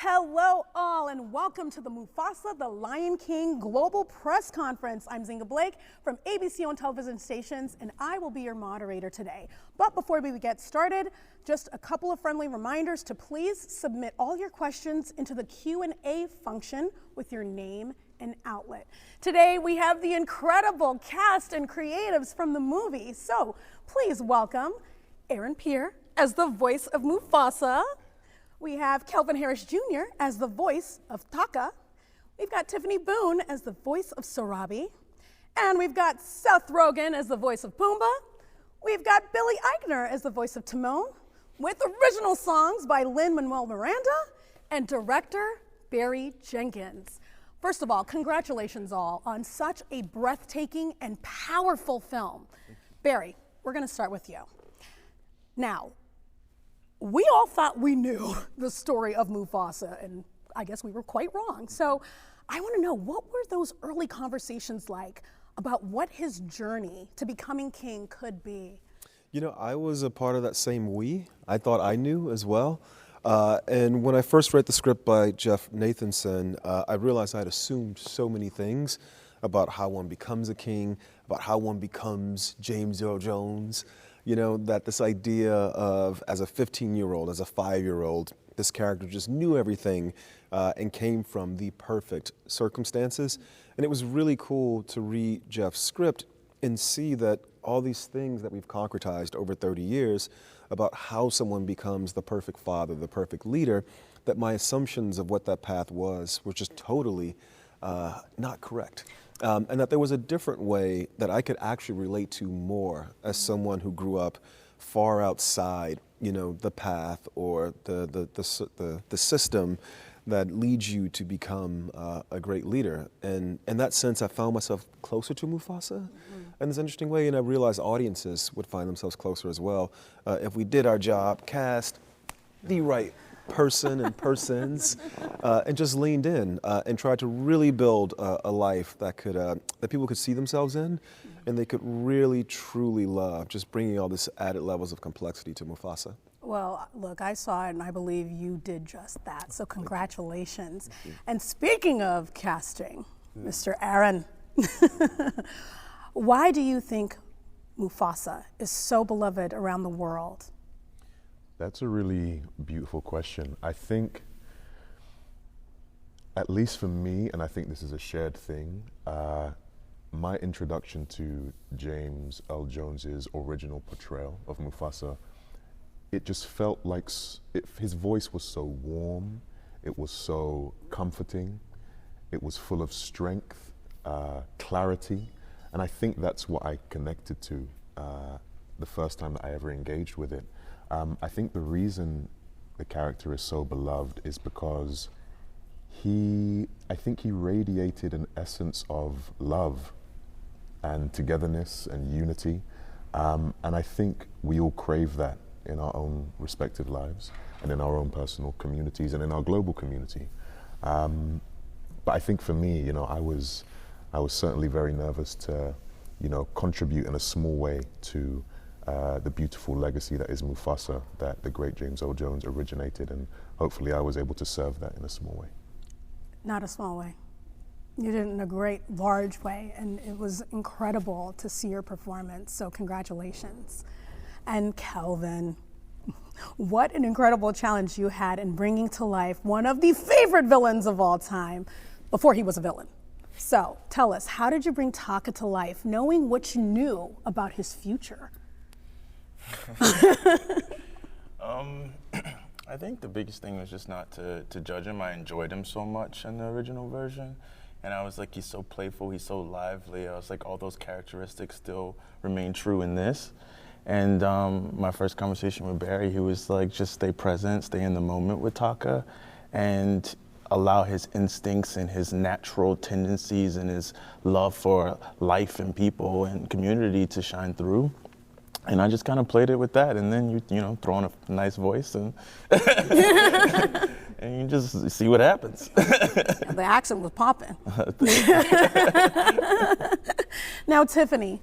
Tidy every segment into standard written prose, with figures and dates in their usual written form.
Hello all and welcome to the Mufasa the Lion King Global Press Conference. I'm Zinga Blake from ABC on television stations and I will be your moderator today. But before we get started, just a couple of friendly reminders to please submit all your questions into the Q&A function with your name and outlet. Today we have the incredible cast and creatives from the movie. So please welcome Pierre as the voice of Mufasa. We have Kelvin Harris Jr. as the voice of Taka. We've got Tiffany Boone as the voice of Sarabi. And we've got Seth Rogen as the voice of Pumbaa. We've got Billy Eichner as the voice of Timon, with original songs by Lin-Manuel Miranda and director Barry Jenkins. First of all, congratulations all on such a breathtaking and powerful film. Barry, we're gonna start with you. Now, we all thought we knew the story of Mufasa, and I guess we were quite wrong. So I want to know, what were those early conversations like about what his journey to becoming king could be? You know, I was a part of that same we. I thought I knew as well. And when I first read the script by Jeff Nathanson, I realized I had assumed so many things about how one becomes a king, about how one becomes James Earl Jones. You know, that this idea of, as a 15-year-old, as a 5-year-old, this character just knew everything and came from the perfect circumstances. And it was really cool to read Jeff's script and see that all these things that we've concretized over 30 years about how someone becomes the perfect father, the perfect leader, that my assumptions of what that path was were just totally not correct. And that there was a different way that I could actually relate to more as someone who grew up far outside, you know, the path or the system that leads you to become a great leader. And in that sense, I found myself closer to Mufasa in this interesting way, and I realized audiences would find themselves closer as well if we did our job, cast the right person and persons, and just leaned in and tried to really build a life that could that people could see themselves in, and they could really truly love, just bringing all this added levels of complexity to Mufasa. Well, look, I saw it and I believe you did just that, so congratulations. And speaking of casting, Mr. Aaron, why do you think Mufasa is so beloved around the world? That's a really beautiful question. I think, at least for me, and I think this is a shared thing, my introduction to James Earl Jones's original portrayal of Mufasa, it just felt like his voice was so warm, it was so comforting, it was full of strength, clarity, and I think that's what I connected to the first time that I ever engaged with it. I think the reason the character is so beloved is because I think he radiated an essence of love and togetherness and unity. And I think we all crave that in our own respective lives and in our own personal communities and in our global community. But I think for me, you know, I was certainly very nervous to, you know, contribute in a small way to the beautiful legacy that is Mufasa, that the great James Earl Jones originated, and hopefully I was able to serve that in a small way. Not a small way. You did it in a great, large way, and it was incredible to see your performance, so congratulations. And Kelvin, what an incredible challenge you had in bringing to life one of the favorite villains of all time, before he was a villain. So tell us, how did you bring Taka to life, knowing what you knew about his future? I think the biggest thing was just not to judge him. I enjoyed him so much in the original version. And I was like, he's so playful, he's so lively. I was like, all those characteristics still remain true in this. And my first conversation with Barry, he was like, just stay present, stay in the moment with Taka, and allow his instincts and his natural tendencies and his love for life and people and community to shine through. And I just kind of played it with that, and then you know, throw on a nice voice and and you just see what happens. The accent was popping. Now, Tiffany,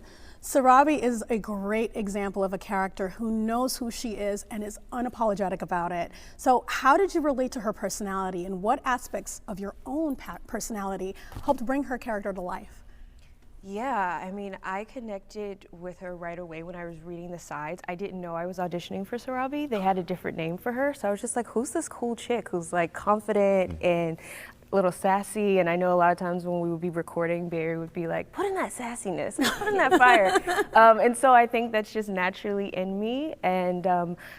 Sarabi is a great example of a character who knows who she is and is unapologetic about it. So how did you relate to her personality, and what aspects of your own personality helped bring her character to life? Yeah, I mean, I connected with her right away when I was reading the sides. I didn't know I was auditioning for Sarabi. They had a different name for her, so I was just like, who's this cool chick who's like confident and a little sassy? And I know a lot of times when we would be recording, Barry would be like, put in that sassiness, put in that fire. And so I think that's just naturally in me. And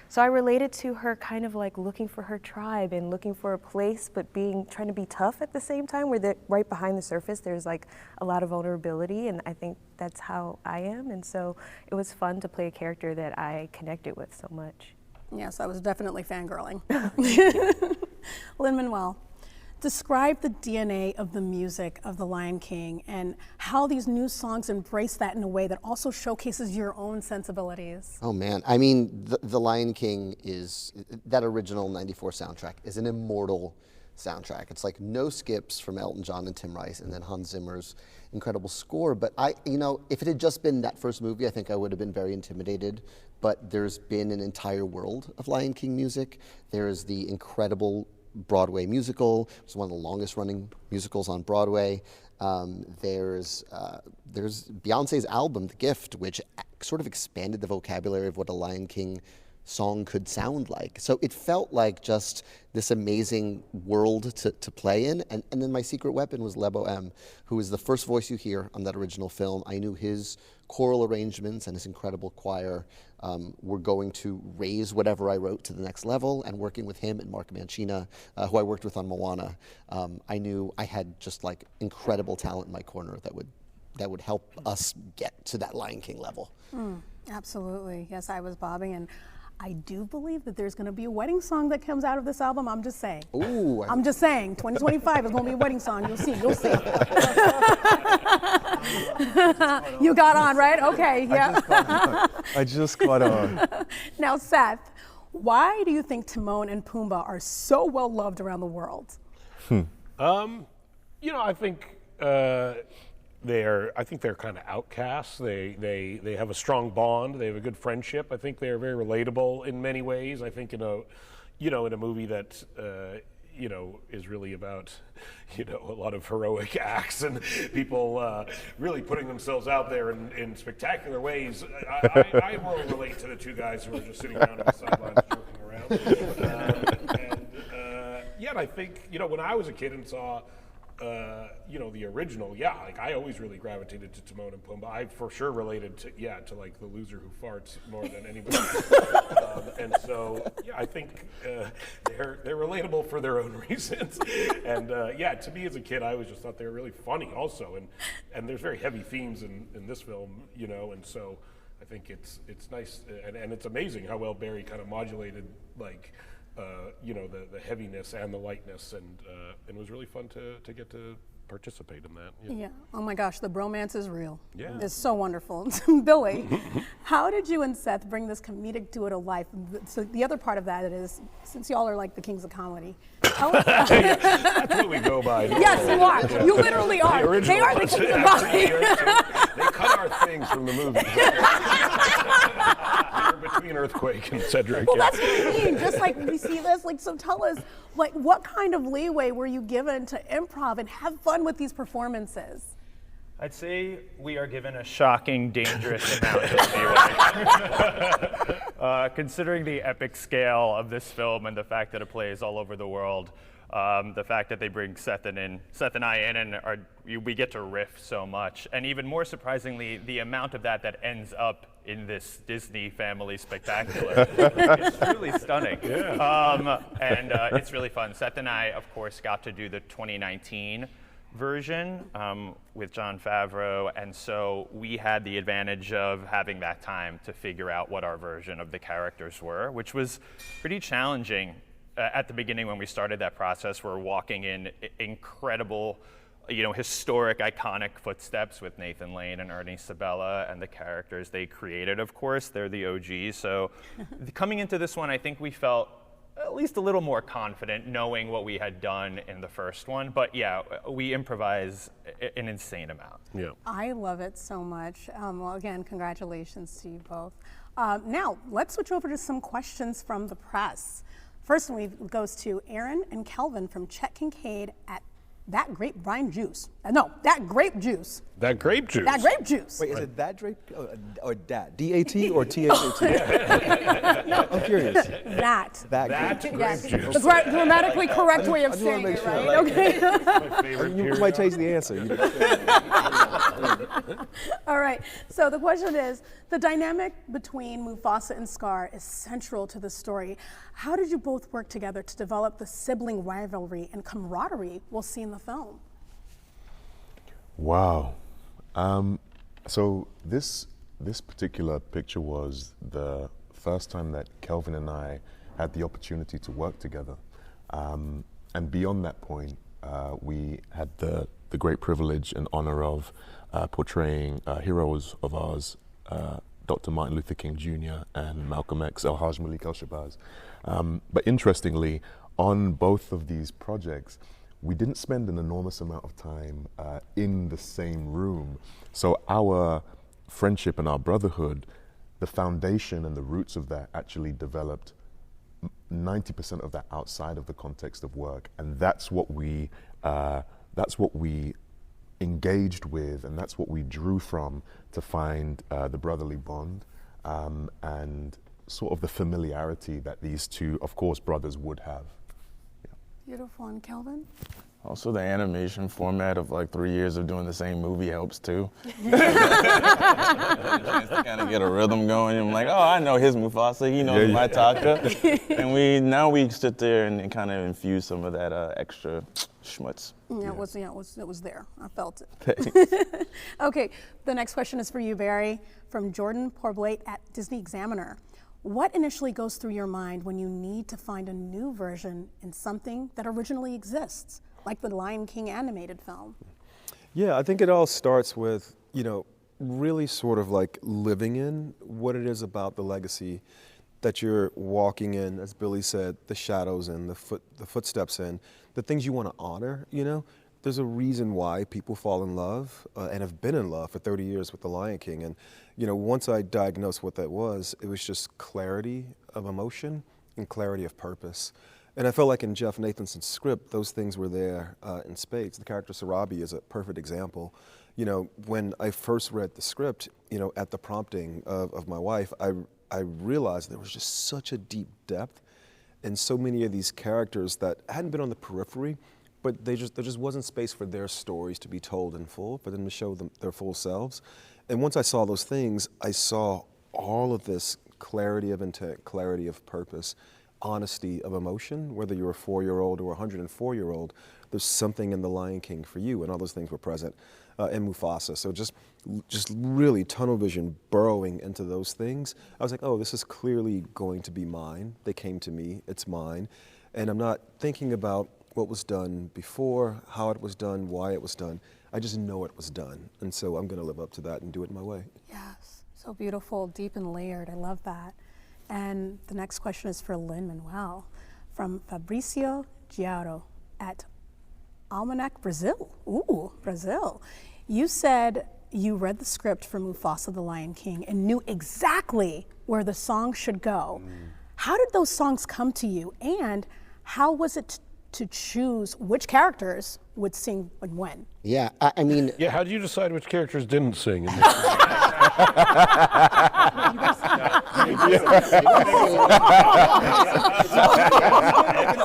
so I related to her kind of like looking for her tribe and looking for a place, but trying to be tough at the same time, where right behind the surface, there's like a lot of vulnerability. And I think that's how I am. And so it was fun to play a character that I connected with so much. Yes, I was definitely fangirling. Lin-Manuel, describe the DNA of the music of The Lion King and how these new songs embrace that in a way that also showcases your own sensibilities. Oh man, I mean, the Lion King that original '94 soundtrack is an immortal soundtrack. It's like no skips from Elton John and Tim Rice, and then Hans Zimmer's incredible score. But if it had just been that first movie, I think I would have been very intimidated. But there's been an entire world of Lion King music. There's the incredible Broadway musical. It's one of the longest running musicals on Broadway. There's Beyonce's album, The Gift, which sort of expanded the vocabulary of what a Lion King song could sound like. So it felt like just this amazing world to play in. And then my secret weapon was Lebo M, who is the first voice you hear on that original film. I knew his choral arrangements and his incredible choir were going to raise whatever I wrote to the next level. And working with him and Mark Mancina, who I worked with on Moana, I knew I had just like incredible talent in my corner that would help us get to that Lion King level. Absolutely. Yes, I was bobbing, and I do believe that there's going to be a wedding song that comes out of this album. I'm just saying. Ooh. I'm just saying. 2025 is going to be a wedding song. You'll see. You'll see. You got on, right? Okay. Yeah. I just caught on. Now, Seth, why do you think Timon and Pumbaa are so well loved around the world? I think they're kind of outcasts. They have a strong bond. They have a good friendship. I think they're very relatable in many ways. I think in a movie that is really about a lot of heroic acts and people really putting themselves out there in spectacular ways. I will relate to the two guys who are just sitting around on the sidelines joking around. And I think when I was a kid and saw the original, I always really gravitated to Timon and Pumbaa. I for sure related to like the loser who farts more than anybody else. And so, I think they're relatable for their own reasons. And to me as a kid, I always just thought they were really funny also. And there's very heavy themes in this film, and so I think it's nice and it's amazing how well Barry kind of modulated like the heaviness and the lightness, and it was really fun to get to participate in that. Yeah. Oh my gosh, the bromance is real. Yeah. It's so wonderful. Billy, how did you and Seth bring this comedic duo to life? So the other part of that is, since y'all are like the kings of comedy. That's what we go by. Yes, you are. You literally are. They are the kings of comedy. They cut our things from the movie. Between Earthquake and Cedric. Well, that's what I mean. Just like we see this, so tell us, what kind of leeway were you given to improv and have fun with these performances? I'd say we are given a shocking, dangerous amount of leeway. Considering the epic scale of this film and the fact that it plays all over the world, the fact that they bring Seth and I in, and we get to riff so much, and even more surprisingly, the amount of that ends up in this Disney family spectacular. It's really stunning. Yeah. And it's really fun. Seth and I, of course, got to do the 2019 version with Jon Favreau, and so we had the advantage of having that time to figure out what our version of the characters were, which was pretty challenging. At the beginning when we started that process, we're walking in incredible, historic, iconic footsteps with Nathan Lane and Ernie Sabella and the characters they created, of course. They're the OGs. So coming into this one, I think we felt at least a little more confident knowing what we had done in the first one. But yeah, we improvise an insane amount. Yeah. I love it so much. Well, again, congratulations to you both. Now, let's switch over to some questions from the press. First one goes to Aaron and Kelvin from Chet Kincaid at That Grape Brine Juice. That Grape Juice. That grape juice. That Grape Juice. Wait, is it that Drake or dat? D-A-T or T-H-A-T? I'm curious. That. That Grape Yes. grape juice. The grammatically correct way of I just wanna saying make it, sure, right? Okay. My favorite You period. might change the answer. All right. So the question is, the dynamic between Mufasa and Scar is central to the story. How did you both work together to develop the sibling rivalry and camaraderie we'll see in the film? Wow. So this particular picture was the first time that Kelvin and I had the opportunity to work together. And beyond that point, we had the great privilege and honor of portraying heroes of ours, Dr. Martin Luther King Jr. and Malcolm X, El-Hajj Malik El-Shabazz. But interestingly, on both of these projects, we didn't spend an enormous amount of time in the same room. So our friendship and our brotherhood, the foundation and the roots of that actually developed 90% of that outside of the context of work. And that's what we engaged with, and that's what we drew from to find the brotherly bond and sort of the familiarity that these two, of course, brothers would have. Beautiful. And Kelvin? Also, the animation format of like 3 years of doing the same movie helps too. To kind of get a rhythm going. I'm like, oh, I know his Mufasa, he knows my Taka. And we sit there and kind of infuse some of that extra schmutz. It was there. I felt it. Thanks. Okay, the next question is for you, Barry, from Jordan Porblate at Disney Examiner. What initially goes through your mind when you need to find a new version in something that originally exists, like the Lion King animated film? Yeah, I think it all starts with, really sort of like living in what it is about the legacy that you're walking in, as Billy said, the shadows and the footsteps in, the things you want to honor, There's a reason why people fall in love and have been in love for 30 years with the Lion King. And, once I diagnosed what that was, it was just clarity of emotion and clarity of purpose. And I felt like in Jeff Nathanson's script, those things were there in spades. The character Sarabi is a perfect example. When I first read the script, at the prompting of my wife, I realized there was just such a deep depth in so many of these characters that hadn't been on the periphery, but there just wasn't space for their stories to be told in full, for them to show them their full selves. And once I saw those things, I saw all of this clarity of intent, clarity of purpose, honesty of emotion. Whether you're a 4-year-old or a 104-year-old, there's something in the Lion King for you, and all those things were present in Mufasa. So just really tunnel vision, burrowing into those things. I was like, oh, this is clearly going to be mine. They came to me, it's mine. And I'm not thinking about what was done before, how it was done, why it was done. I just know it was done. And so I'm going to live up to that and do it my way. Yes, so beautiful, deep and layered. I love that. And the next question is for Lin-Manuel from Fabricio Giaro at Almanac Brazil. Ooh, Brazil. You said you read the script for Mufasa the Lion King and knew exactly where the song should go. How did those songs come to you? And how was it to choose which characters would sing and when? Yeah, I mean... Yeah, how did you decide which characters didn't sing? In this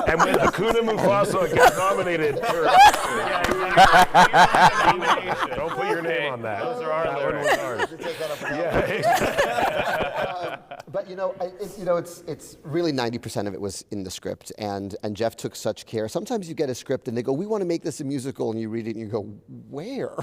and when Hakuna Mufasa gets nominated for... Don't put your name on that. Those are our lyrics. But it's really 90% of it was in the script, and Jeff took such care. Sometimes you get a script and they go, we want to make this a musical, and you read it and you go, where?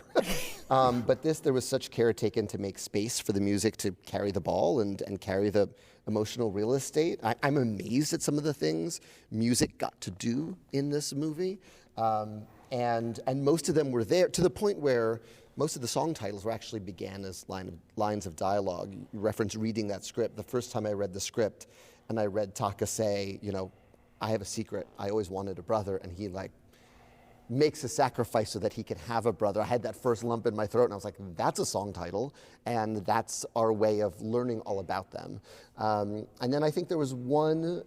But there was such care taken to make space for the music to carry the ball and carry the emotional real estate. I'm amazed at some of the things music got to do in this movie, and most of them were there to the point where most of the song titles were actually began as lines of dialogue. You reference reading that script. The first time I read the script and I read Taka say, I have a secret. I always wanted a brother, and he like makes a sacrifice so that he can have a brother. I had that first lump in my throat, and I was like, that's a song title, and that's our way of learning all about them. And then I think there was one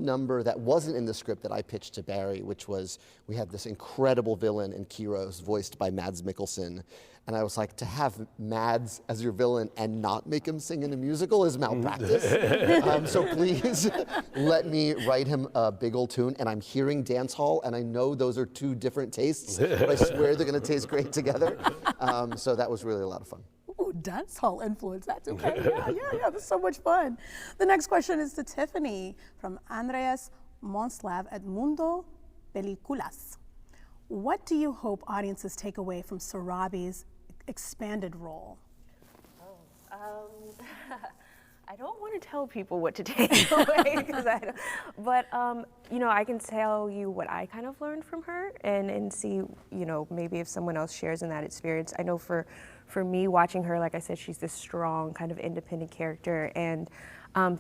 number that wasn't in the script that I pitched to Barry, which was, we had this incredible villain in Kiros, voiced by Mads Mikkelsen. And I was like, to have Mads as your villain and not make him sing in a musical is malpractice. So please let me write him a big old tune. And I'm hearing dance hall, and I know those are two different tastes, but I swear they're gonna taste great together. So that was really a lot of fun. Ooh, dance hall influence, that's okay. Yeah, that's so much fun. The next question is to Tiffany from Andreas Monslav at Mundo Películas. What do you hope audiences take away from Sorabi's expanded role? I don't want to tell people what to take away, but you know, I can tell you what I kind of learned from her, and see, you know, maybe if someone else shares in that experience. I know for me, watching her, like I said, she's this strong, kind of independent character, and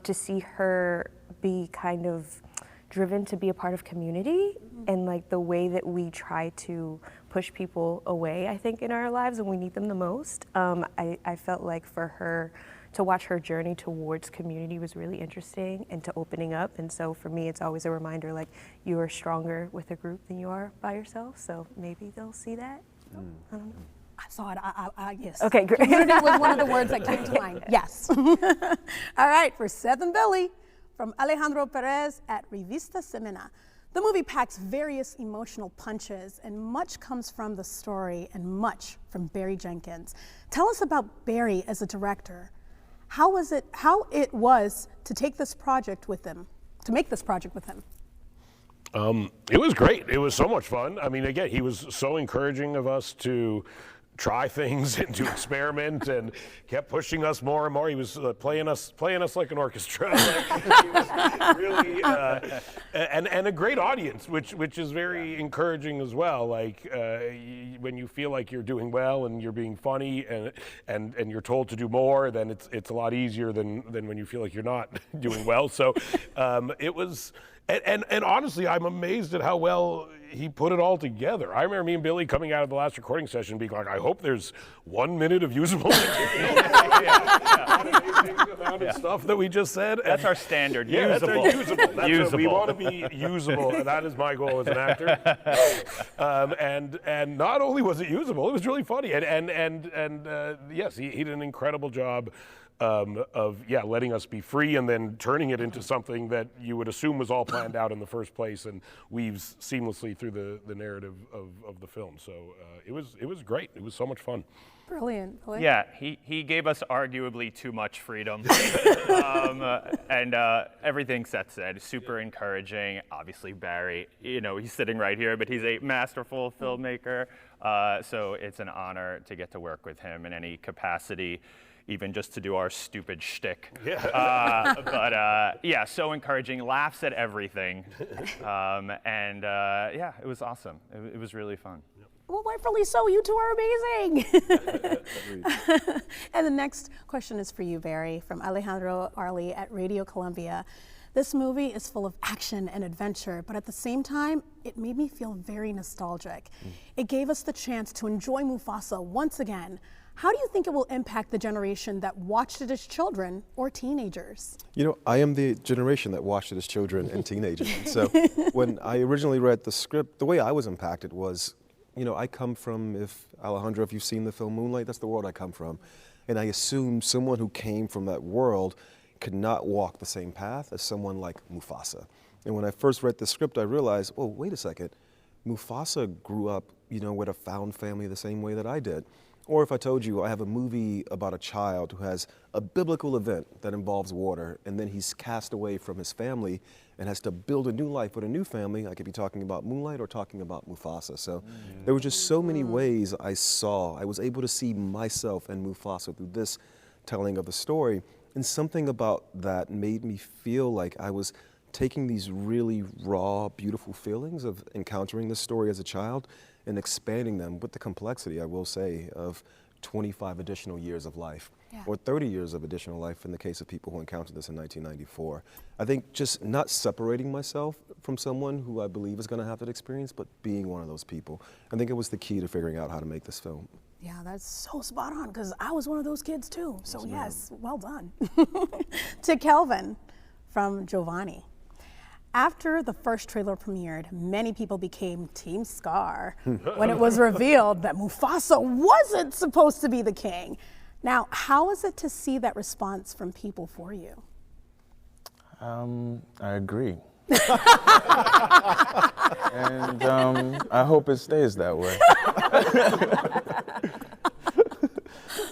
to see her be kind of driven to be a part of community, and like the way that we try to push people away, I think, in our lives when we need them the most. I felt like for her, to watch her journey towards community was really interesting, and to opening up. And so for me, it's always a reminder, like, you are stronger with a group than you are by yourself. So maybe they'll see that. I don't know. I saw it, yes. Okay, great. Community was one of the words that came to mind, yes. All right, for Seth and Billy, from Alejandro Perez at Revista Semana. The movie packs various emotional punches, and much comes from the story and much from Barry Jenkins. Tell us about Barry as a director. How it was to take this project with him, to make this project with him? It was great. It was so much fun. I mean, again, he was so encouraging of us to try things and to experiment, and kept pushing us more and more. He was playing us like an orchestra. He was really, and a great audience, which is very encouraging as well. Like when you feel like you're doing well and you're being funny and you're told to do more, then it's a lot easier than when you feel like you're not doing well. So it was. And honestly, I'm amazed at how well he put it all together. I remember me and Billy coming out of the last recording session being like, I hope there's 1 minute of usable material. Stuff that we just said. That's our standard, yeah, usable. That's our usable. Usable. We want to be usable, and that is my goal as an actor. And not only was it usable, it was really funny. And yes, he did an incredible job of letting us be free, and then turning it into something that you would assume was all planned out in the first place, and weaves seamlessly through the narrative of the film. So it was great. It was so much fun. Brilliant. Yeah, he gave us arguably too much freedom, and everything Seth said, super encouraging. Obviously Barry, you know, he's sitting right here, but he's a masterful filmmaker. So it's an honor to get to work with him in any capacity, even just to do our stupid shtick. Yeah. But so encouraging, laughs at everything. And it was awesome. It was really fun. Well, rightfully so. You two are amazing. And the next question is for you, Barry, from Alejandro Arli at Radio Colombia. This movie is full of action and adventure, but at the same time, it made me feel very nostalgic. It gave us the chance to enjoy Mufasa once again. How do you think it will impact the generation that watched it as children or teenagers? You know, I am the generation that watched it as children and teenagers. So when I originally read the script, the way I was impacted was, you know, I come from, Alejandro, if you've seen the film Moonlight, that's the world I come from. And I assume someone who came from that world could not walk the same path as someone like Mufasa. And when I first read the script, I realized, oh, wait a second, Mufasa grew up, you know, with a found family the same way that I did. Or if I told you I have a movie about a child who has a biblical event that involves water, and then he's cast away from his family and has to build a new life with a new family, I could be talking about Moonlight or talking about Mufasa. So there were just so many ways I was able to see myself and Mufasa through this telling of the story. And something about that made me feel like I was taking these really raw, beautiful feelings of encountering this story as a child and expanding them with the complexity, I will say, of 25 additional years of life, Yeah. or 30 years of additional life in the case of people who encountered this in 1994. I think just not separating myself from someone who I believe is going to have that experience, but being one of those people. I think it was the key to figuring out how to make this film. Yeah, that's so spot on, because I was one of those kids too. So yes, well done. To Kelvin from Giovanni. After the first trailer premiered, many people became Team Scar when it was revealed that Mufasa wasn't supposed to be the king. Now, how is it to see that response from people for you? I agree. And I hope it stays that way.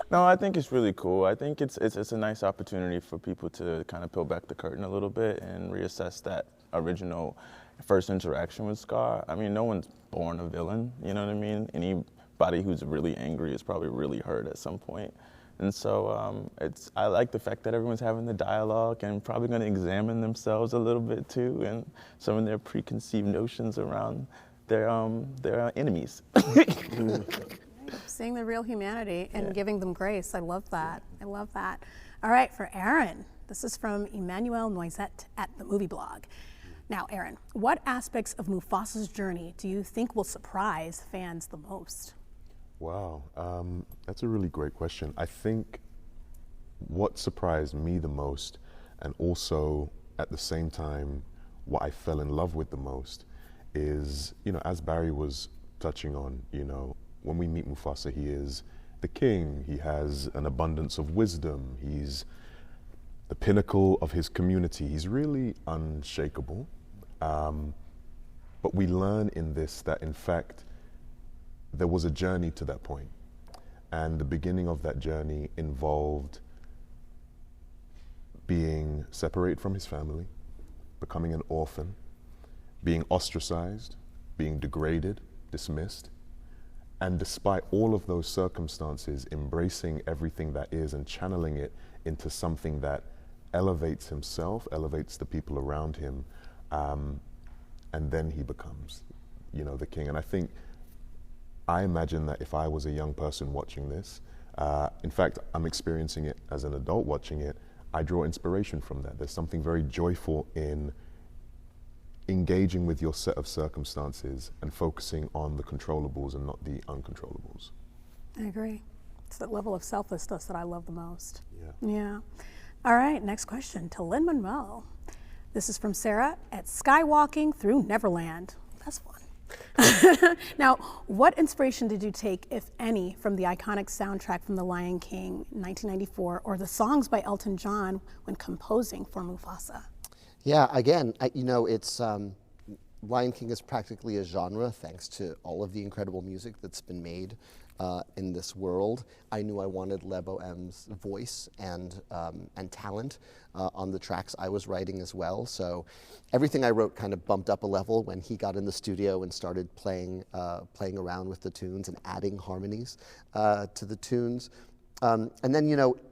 No, I think it's really cool. I think it's a nice opportunity for people to kind of peel back the curtain a little bit and reassess that original first interaction with Scar. I mean, no one's born a villain, you know what I mean? Anybody who's really angry is probably really hurt at some point. And so I like the fact that everyone's having the dialogue and probably going to examine themselves a little bit too, and some of their preconceived notions around their enemies. Seeing the real humanity and giving them grace. I love that. I love that. All right, for Aaron, this is from Emmanuel Noisette at the Movie Blog. Now, Aaron, what aspects of Mufasa's journey do you think will surprise fans the most? Wow, that's a really great question. I think what surprised me the most, and also at the same time what I fell in love with the most, is, as Barry was touching on, when we meet Mufasa, he is the king. He has an abundance of wisdom. He's the pinnacle of his community. He's really unshakable. But we learn in this that, in fact, there was a journey to that point. And the beginning of that journey involved being separated from his family, becoming an orphan, being ostracized, being degraded, dismissed. And despite all of those circumstances, embracing everything that is and channeling it into something that elevates himself, elevates the people around him, and then he becomes, the king. And I imagine that if I was a young person watching this, in fact, I'm experiencing it as an adult watching it, I draw inspiration from that. There's something very joyful in engaging with your set of circumstances and focusing on the controllables and not the uncontrollables. I agree. It's that level of selflessness that I love the most. Yeah. All right, next question to Lin-Manuel. This is from Sarah at Skywalking Through Neverland. That's fun. Now, what inspiration did you take, if any, from the iconic soundtrack from The Lion King 1994 or the songs by Elton John when composing for Mufasa? Yeah, again, it's Lion King is practically a genre thanks to all of the incredible music that's been made in this world. I knew I wanted Lebo M's voice and talent on the tracks I was writing as well. So everything I wrote kind of bumped up a level when he got in the studio and started playing around with the tunes and adding harmonies to the tunes. And then,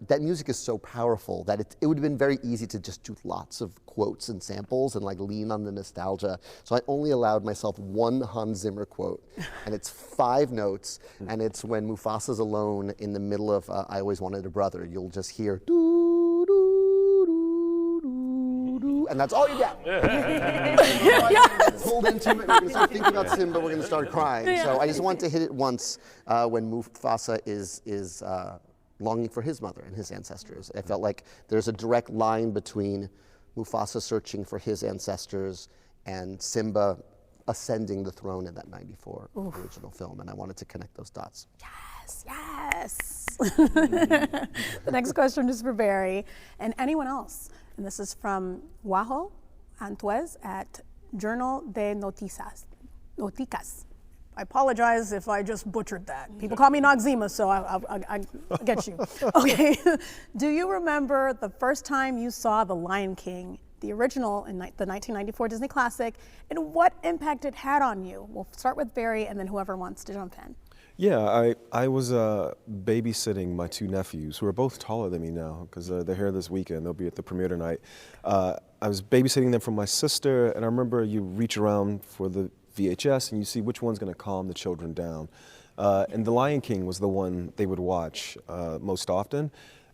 that music is so powerful that it would have been very easy to just do lots of quotes and samples and lean on the nostalgia. So I only allowed myself one Hans Zimmer quote, and it's 5 notes, and it's when Mufasa's alone in the middle of I Always Wanted a Brother. You'll just hear doo, doo, doo, doo, doo, and that's all you get. Pulled into it, we're going to start thinking about Simba, we're going to start crying. So I just want to hit it once when Mufasa is longing for his mother and his ancestors. I felt like there's a direct line between Mufasa searching for his ancestors and Simba ascending the throne in that 94 original film, and I wanted to connect those dots. Yes. The next question is for Barry and anyone else, and this is from Wajo Antuez at Journal de Noticas. I apologize if I just butchered that. People call me Noxzema, so I get you. Okay. Do you remember the first time you saw The Lion King, the original in the 1994 Disney classic, and what impact it had on you? We'll start with Barry and then whoever wants to jump in. Yeah, I was babysitting my 2 nephews, who are both taller than me now, because they're here this weekend. They'll be at the premiere tonight. I was babysitting them from my sister, and I remember you reach around for the VHS and you see which one's going to calm the children down. And The Lion King was the one they would watch most often.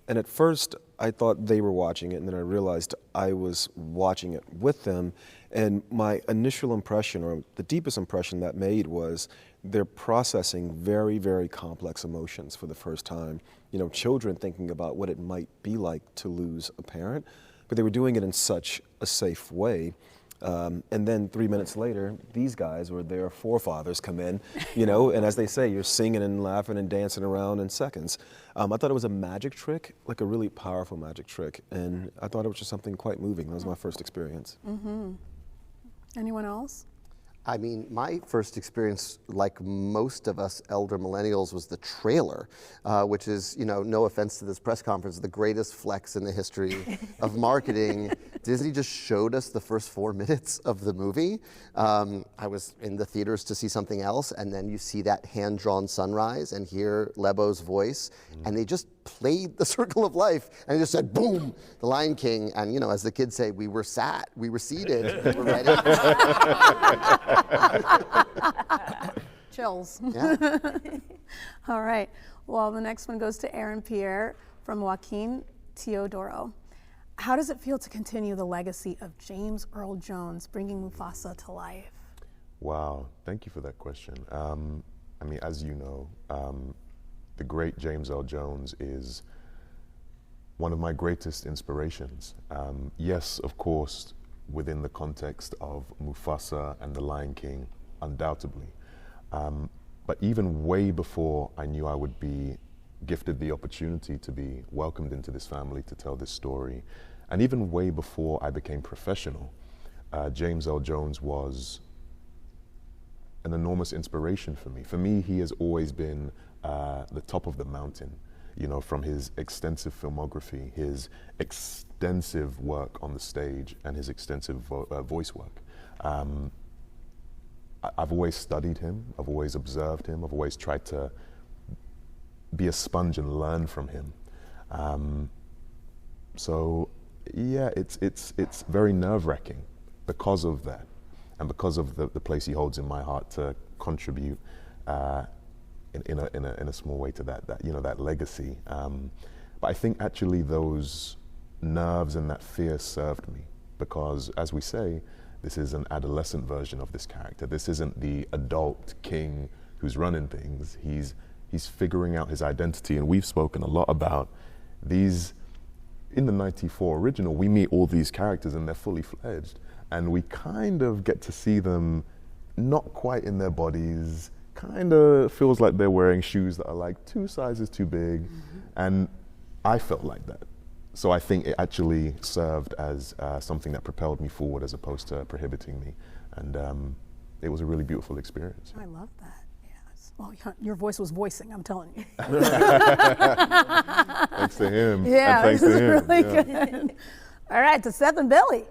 And at first, I thought they were watching it, and then I realized I was watching it with them. And my initial impression, or the deepest impression that made, was they're processing very, very complex emotions for the first time. You know, children thinking about what it might be like to lose a parent, but they were doing it in such a safe way. And then 3 minutes later, these guys, or their forefathers, come in, you know, and as they say, you're singing and laughing and dancing around in seconds. I thought it was a magic trick, like a really powerful magic trick, and I thought it was just something quite moving. That was my first experience. Mm-hmm. Anyone else? I mean, my first experience, like most of us elder millennials, was the trailer, which is, you know, no offense to this press conference, the greatest flex in the history of marketing. Disney just showed us the first 4 minutes of the movie. I was in the theaters to see something else, and then you see that hand-drawn sunrise and hear Lebo's voice, and they just played the Circle of Life, and it just said, boom, The Lion King, and, you know, as the kids say, we were seated, we were right in. Chills. Yeah. All right. Well, the next one goes to Aaron Pierre from Joaquin Teodoro. How does it feel to continue the legacy of James Earl Jones, bringing Mufasa to life? Wow, thank you for that question. I mean, as you know, the great James Earl Jones is one of my greatest inspirations. Yes, of course, within the context of Mufasa and The Lion King, undoubtedly. But even way before I knew I would be gifted the opportunity to be welcomed into this family to tell this story, and even way before I became professional, James Earl Jones was an enormous inspiration for me. For me, he has always been the top of the mountain, you know, from his extensive filmography, his extensive work on the stage, and his extensive voice work. I've always studied him, I've always observed him, I've always tried to be a sponge and learn from him. So yeah, it's very nerve-wracking because of that, and because of the place he holds in my heart to contribute in a small way to that you know, that legacy. But I think actually those nerves and that fear served me, because as we say, this is an adolescent version of this character. This isn't the adult king who's running things. He's figuring out his identity, and we've spoken a lot about these. In the 94 original, we meet all these characters and they're fully fledged, and we kind of get to see them not quite in their bodies, kind of feels like they're wearing shoes that are like 2 sizes too big, and I felt like that. So I think it actually served as something that propelled me forward as opposed to prohibiting me, and it was a really beautiful experience. I love that. Yes. Well, your voice was voicing, I'm telling you. Thanks to him. Yeah, and thanks this to is him. really Yeah. good. All right, to Seth and Billy.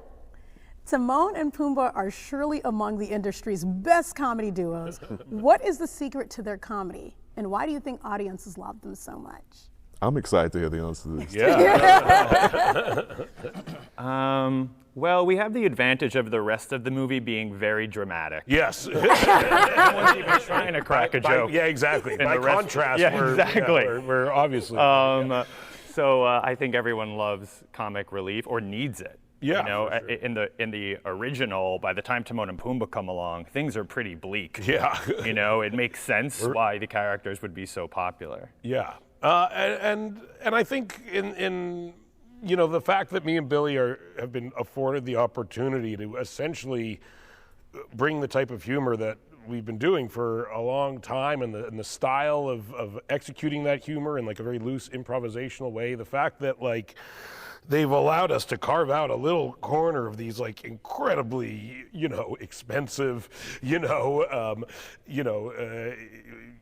Timon and Pumbaa are surely among the industry's best comedy duos. What is the secret to their comedy, and why do you think audiences love them so much? I'm excited to hear the answer to this. Well, we have the advantage of the rest of the movie being very dramatic. Yes. No one's even trying to crack a joke. Yeah, exactly. By the rest- contrast, yeah, we're, exactly. we're obviously. So I think everyone loves comic relief or needs it. Yeah, you know, for sure. in the original, by the time Timon and Pumbaa come along, things are pretty bleak. Yeah. You know, it makes sense why the characters would be so popular. Yeah, and I think in you know, the fact that me and Billy have been afforded the opportunity to essentially bring the type of humor that we've been doing for a long time, and the style of executing that humor in like a very loose improvisational way, the fact that like they've allowed us to carve out a little corner of these like incredibly, you know, expensive,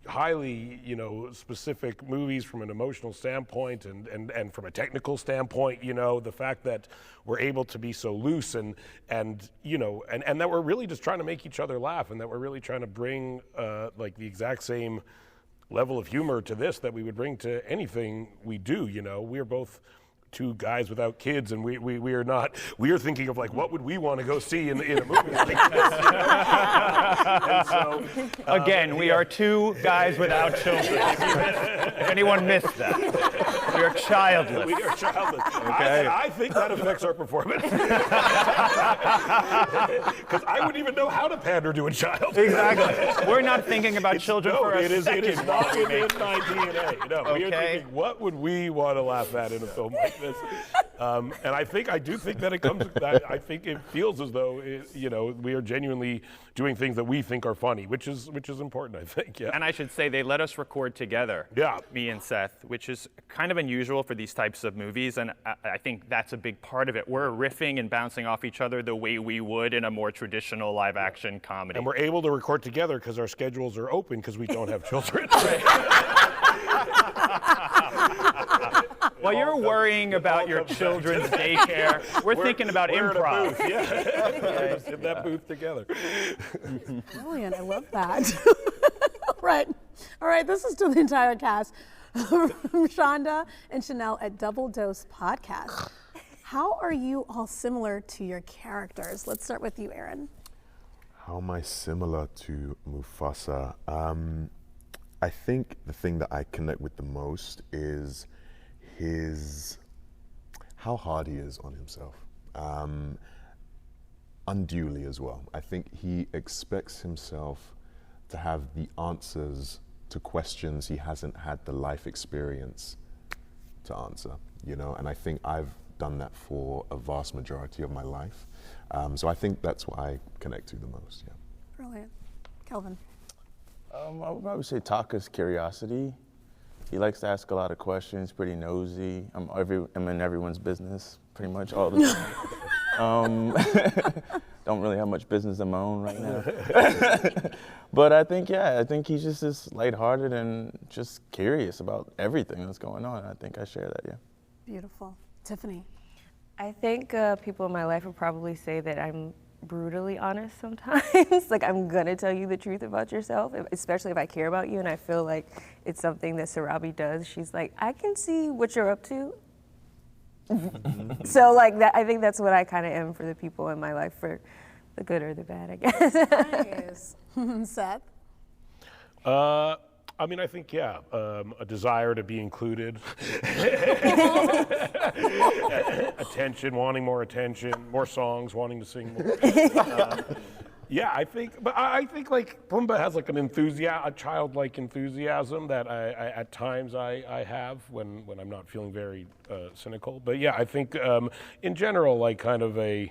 highly, you know, specific movies from an emotional standpoint and from a technical standpoint, you know, the fact that we're able to be so loose and you know, and that we're really just trying to make each other laugh, and that we're really trying to bring like the exact same level of humor to this that we would bring to anything we do, you know. We're both 2 guys without kids, and we are thinking of like, what would we want to go see in a movie like this, you know? And so Again, we are two guys without children. If anyone missed that. We are childless. We are childless. Okay. I think that affects our performance. Because I wouldn't even know how to pander to a child. Exactly. We're not thinking about children for a second. It is not in my DNA. No, we are thinking, what would we want to laugh at in a film like this? And I do think that it comes. I think it feels as though we are genuinely doing things that we think are funny, which is important. I think. Yeah. And I should say they let us record together. Yeah. Me and Seth, which is kind of unusual for these types of movies, and I think that's a big part of it. We're riffing and bouncing off each other the way we would in a more traditional live-action comedy. And we're able to record together because our schedules are open because we don't have children. While you're worrying about your children's daycare, we're thinking about improv. In that booth together. Brilliant, I love that. All right, this is to the entire cast from Shonda and Chanel at Double Dose Podcast. How are you all similar to your characters? Let's start with you, Aaron. How am I similar to Mufasa? I think the thing that I connect with the most is how hard he is on himself, unduly as well. I think he expects himself to have the answers to questions he hasn't had the life experience to answer, and I think I've done that for a vast majority of my life. So I think that's what I connect to the most, yeah. Brilliant. Kelvin. I would probably say Taka's curiosity. He likes to ask a lot of questions, pretty nosy. I'm in everyone's business pretty much all the time. Don't really have much business of my own right now. But I think he's just this lighthearted and just curious about everything that's going on. I think I share that, yeah. Beautiful. Tiffany. I think people in my life would probably say that I'm brutally honest sometimes. Like, I'm gonna tell you the truth about yourself, especially if I care about you and I feel like it's something that Sarabi does. She's like, I can see what you're up to. So like that, I think that's what I kind of am for the people in my life, for the good or the bad, I guess. Nice. Seth? I mean, I think, a desire to be included. Attention, wanting more attention, more songs, wanting to sing more. I think like Pumbaa has like a childlike enthusiasm that at times I have when I'm not feeling very cynical. But yeah, I think in general, like kind of a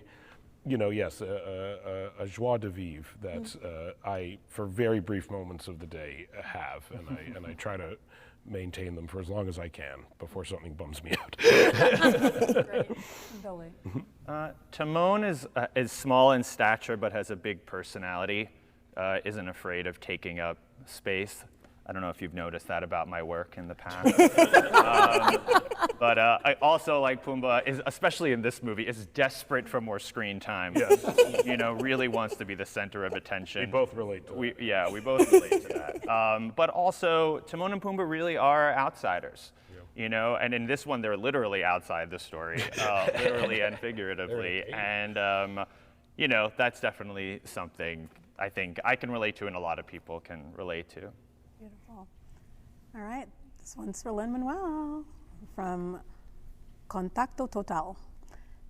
joie de vivre that I, for very brief moments of the day, have, and I try to maintain them for as long as I can before something bums me out. Great. Billy. Timon is small in stature but has a big personality, isn't afraid of taking up space. I don't know if you've noticed that about my work in the past. But I also, like Pumbaa, especially in this movie, is desperate for more screen time. Yes. Really wants to be the center of attention. We both relate to that. We both relate to that. But also, Timon and Pumbaa really are outsiders. And in this one, they're literally outside the story, literally and figuratively. And, that's definitely something I think I can relate to and a lot of people can relate to. Beautiful. All right, this one's for Lin-Manuel from Contacto Total.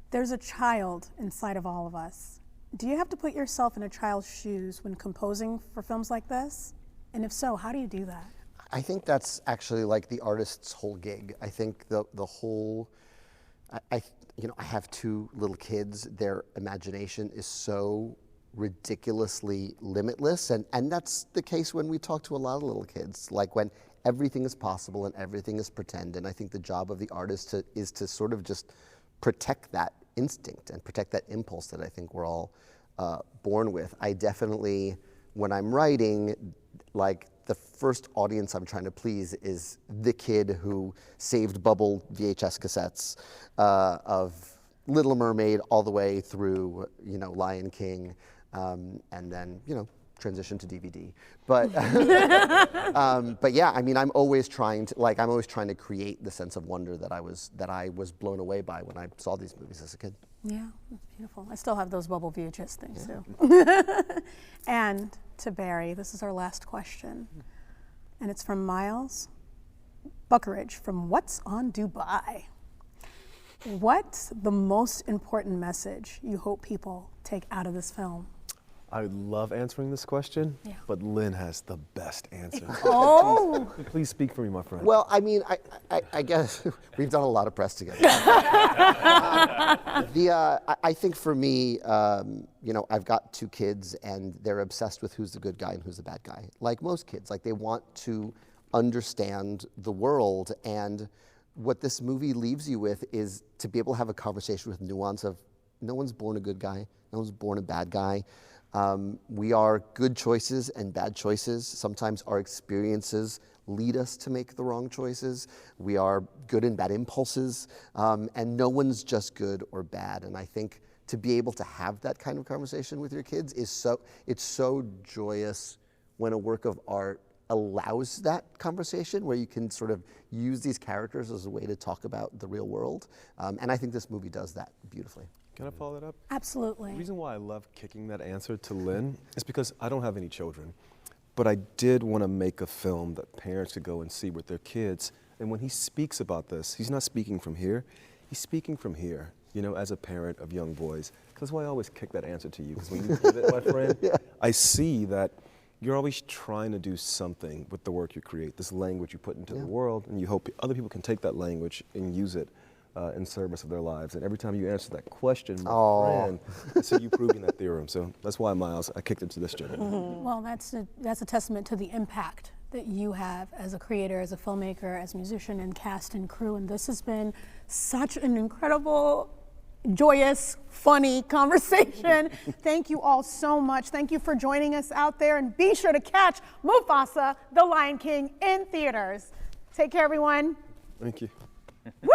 There's a child inside of all of us. Do you have to put yourself in a child's shoes when composing for films like this? And if so, how do you do that? I think that's actually like the artist's whole gig. I think the whole, I have two little kids. Their imagination is so ridiculously limitless, and that's the case when we talk to a lot of little kids, like when everything is possible and everything is pretend. And I think the job of the artist is to sort of just protect that instinct and protect that impulse that I think we're all born with. I definitely, when I'm writing, like the first audience I'm trying to please is the kid who saved bubble VHS cassettes of Little Mermaid all the way through, Lion King, and then, transition to DVD. But yeah, I mean, I'm always trying to create the sense of wonder that I was blown away by when I saw these movies as a kid. Yeah, that's beautiful. I still have those bubble VHS things too. And to Barry. This is our last question. And it's from Miles Buckeridge from What's on Dubai. What's the most important message you hope people take out of this film? I love answering this question, Yeah. but Lin has the best answer. Oh! Please speak for me, my friend. Well, I mean, I guess we've done a lot of press together. I think for me, you know, I've got 2 kids, and they're obsessed with who's the good guy and who's the bad guy. Like most kids, like they want to understand the world, and what this movie leaves you with is to be able to have a conversation with nuance of no one's born a good guy, no one's born a bad guy. We are good choices and bad choices. Sometimes our experiences lead us to make the wrong choices. We are good and bad impulses, and no one's just good or bad. And I think to be able to have that kind of conversation with your kids is so joyous when a work of art allows that conversation where you can sort of use these characters as a way to talk about the real world. And I think this movie does that beautifully. Can I follow that up? Absolutely. The reason why I love kicking that answer to Lin is because I don't have any children, but I did want to make a film that parents could go and see with their kids. And when he speaks about this, he's not speaking from here, he's speaking from here, you know, as a parent of young boys. That's why I always kick that answer to you, because when you give it, my friend, I see that you're always trying to do something with the work you create, this language you put into the world, and you hope other people can take that language and use it in service of their lives. And every time you answer that question, my friend, I see you proving that theorem. So that's why, Miles, I kicked it to this gentleman. Well, that's a testament to the impact that you have as a creator, as a filmmaker, as a musician and cast and crew. And this has been such an incredible, joyous, funny conversation. Thank you all so much. Thank you for joining us out there. And be sure to catch Mufasa, the Lion King in theaters. Take care, everyone. Thank you. Woo!